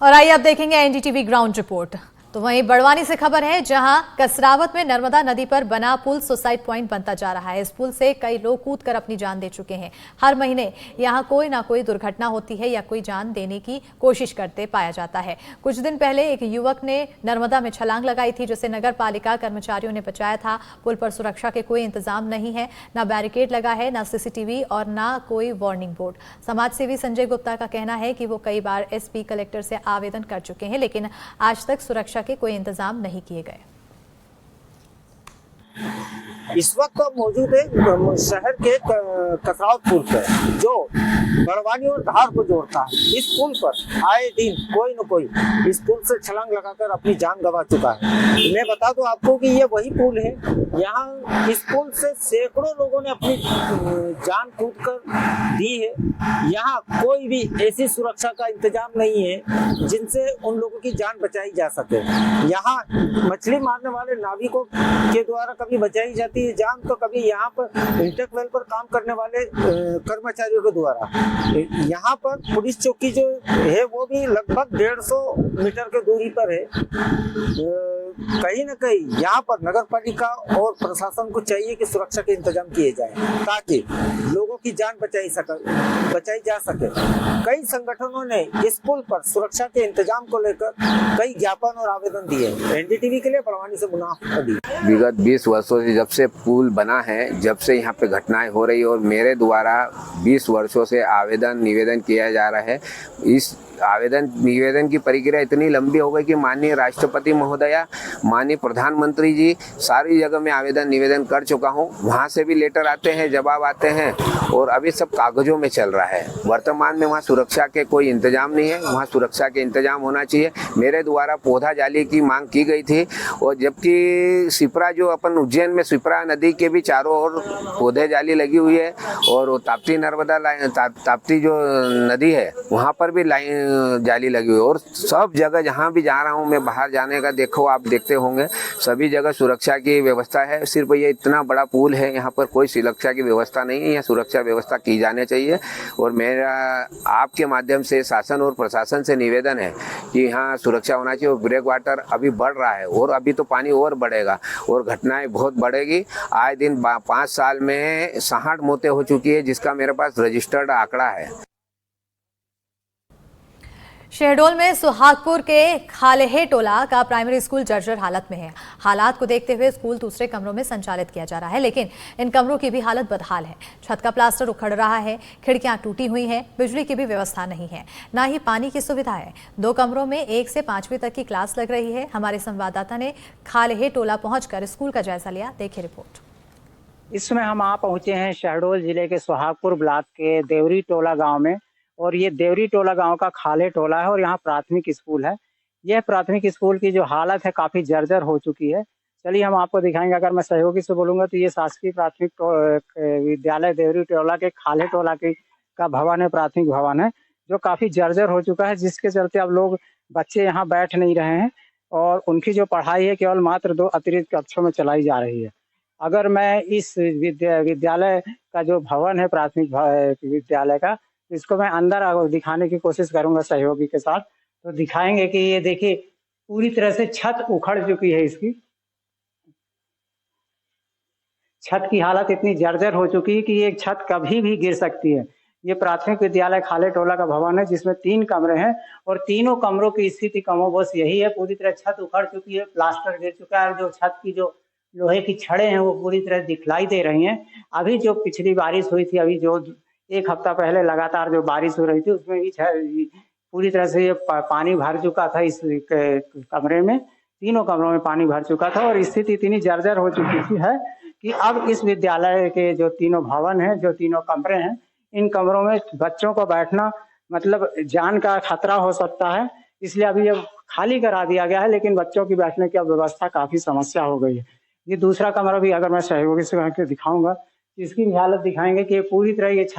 और आइए अब देखेंगे एनडीटीवी ग्राउंड रिपोर्ट। तो वहीं बड़वानी से खबर है, जहां कसरावत में नर्मदा नदी पर बना पुल सुसाइड पॉइंट बनता जा रहा है। इस पुल से कई लोग कूदकर अपनी जान दे चुके हैं। हर महीने यहां कोई ना कोई दुर्घटना होती है या कोई जान देने की कोशिश करते पाया जाता है। कुछ दिन पहले एक युवक ने नर्मदा में छलांग लगाई थी, जिसे नगर पालिका कर्मचारियों ने बचाया था। पुल पर सुरक्षा के कोई इंतजाम नहीं है, ना बैरिकेड लगा है, ना सीसीटीवी और ना कोई वार्निंग बोर्ड। समाज सेवी संजय गुप्ता का कहना है कि वो कई बार एसपी कलेक्टर से आवेदन कर चुके हैं, लेकिन आज तक सुरक्षा के कोई इंतजाम नहीं किए गए। इस वक्त हम मौजूद है शहर के कसरावत पुल पर, जो बड़वानी और धार को जोड़ता है। इस पुल पर आए दिन कोई न कोई इस पुल से छलांग लगाकर अपनी जान गंवा चुका है। मैं बता दूं आपको कि ये वही पुल है। यहाँ इस पुल से सैकड़ों लोगों ने अपनी जान कूद कर दी है। यहाँ कोई भी ऐसी सुरक्षा का इंतजाम नहीं है जिनसे उन लोगों की जान बचाई जा सके। यहाँ मछली मारने वाले नाविकों के द्वारा कभी बचाई जाती है जान, तो कभी यहाँ पर इंटरवेल पर काम करने वाले कर्मचारियों के द्वारा। यहाँ पर पुलिस चौकी जो है वो भी लगभग 150 मीटर की दूरी पर है। कहीं न कहीं यहाँ पर नगर पालिका और प्रशासन को चाहिए कि सुरक्षा के इंतजाम किए जाए, ताकि लोगों की जान बचाई जा सके। कई संगठनों ने इस पुल पर सुरक्षा के इंतजाम को लेकर कई ज्ञापन और आवेदन दिए। एनडीटीवी के लिए बड़वानी से मुनाफ अली। विगत 20 वर्षों से जब से पुल बना है, जब से यहाँ पे घटनाएं हो रही और मेरे द्वारा 20 वर्षों से आवेदन निवेदन किया जा रहा है। इस आवेदन निवेदन की प्रक्रिया इतनी लंबी हो गई कि माननीय राष्ट्रपति महोदया, माननीय प्रधानमंत्री जी, सारी जगह में आवेदन निवेदन कर चुका हूं। वहां से भी लेटर आते हैं, जवाब आते हैं और अभी सब कागजों में चल रहा है। वर्तमान में वहां सुरक्षा के कोई इंतजाम नहीं है। वहां सुरक्षा के इंतजाम होना चाहिए। मेरे द्वारा पौधा जाली की मांग की गई थी, और जबकि सिपरा जो अपन उज्जैन में सिपरा नदी के भी चारों ओर पौधे जाली लगी हुई है, और ताप्ती नर्मदा ताप्ती जो नदी है वहाँ पर भी लाइन जाली लगी हुई है। और सब जगह जहाँ भी जा रहा हूँ मैं, बाहर जाने का देखो आप देखते होंगे, सभी जगह सुरक्षा की व्यवस्था है। सिर्फ ये इतना बड़ा पुल है, यहाँ पर कोई सुरक्षा की व्यवस्था नहीं है। यहाँ सुरक्षा व्यवस्था की जानी चाहिए। और मेरा आपके माध्यम से शासन और प्रशासन से निवेदन है कि यहाँ सुरक्षा होना चाहिए। और ब्रेक वाटर अभी बढ़ रहा है, और अभी तो पानी और बढ़ेगा और घटनाएं बहुत बढ़ेगी। आए दिन 5 साल में 60 मौतें हो चुकी है, जिसका मेरे पास रजिस्टर्ड आंकड़ा है। शहडोल में सुहागपुर के खालेहे टोला का प्राइमरी स्कूल जर्जर हालत में है। हालात को देखते हुए स्कूल दूसरे कमरों में संचालित किया जा रहा है, लेकिन इन कमरों की भी हालत बदहाल है। छत का प्लास्टर उखड़ रहा है, खिड़कियां टूटी हुई हैं, बिजली की भी व्यवस्था नहीं है, ना ही पानी की सुविधा है। 2 कमरों में 1 से 5वीं तक की क्लास लग रही है। हमारे संवाददाता ने खालेहे टोला पहुंचकर स्कूल का जायजा लिया। देखिए रिपोर्ट। इस समय हम आ पहुंचे हैं शहडोल जिले के सुहागपुर ब्लॉक के देवरी टोला गांव में, और ये देवरी टोला गांव का खाले टोला है और यहाँ प्राथमिक स्कूल है। यह प्राथमिक स्कूल की जो हालत है काफी जर्जर हो चुकी है। चलिए हम आपको दिखाएंगे। अगर मैं सहयोगी से बोलूंगा तो ये शासकीय प्राथमिक विद्यालय देवरी टोला के खाले टोला का भवन है, प्राथमिक भवन है, जो काफी जर्जर हो चुका है, जिसके चलते अब लोग बच्चे यहाँ बैठ नहीं रहे हैं और उनकी जो पढ़ाई है केवल मात्र 2 अतिरिक्त कक्षों में चलाई जा रही है। अगर मैं इस विद्यालय का जो भवन है प्राथमिक विद्यालय का, इसको मैं अंदर दिखाने की कोशिश करूंगा सहयोगी के साथ, तो दिखाएंगे कि ये देखिए पूरी तरह से छत उखड़ चुकी है। इसकी छत की हालत इतनी जर्जर हो चुकी है कि ये छत कभी भी गिर सकती है। ये प्राथमिक विद्यालय खाले टोला का भवन है, जिसमें 3 कमरे हैं और तीनों कमरों की स्थिति कमोबेश यही है। पूरी तरह छत उखड़ चुकी है, प्लास्टर गिर चुका है, जो छत की जो लोहे की छड़ें हैं वो पूरी तरह दिखलाई दे रही हैं। अभी जो पिछली बारिश हुई थी, अभी जो 1 हफ्ता पहले लगातार जो बारिश हो रही थी, उसमें भी पूरी तरह से ये पानी भर चुका था। इस कमरे में, तीनों कमरों में पानी भर चुका था और स्थिति इतनी जर्जर हो चुकी है कि अब इस विद्यालय के जो तीनों भवन हैं, जो तीनों कमरे हैं, इन कमरों में बच्चों को बैठना मतलब जान का खतरा हो सकता है। इसलिए अभी ये खाली करा दिया गया है, लेकिन बच्चों की बैठने की व्यवस्था काफी समस्या हो गई है। ये दूसरा कमरा भी अगर मैं सहयोगी से दिखाऊंगा, इसकी भी हालत दिखाएंगे कि पूरी तरह ये छत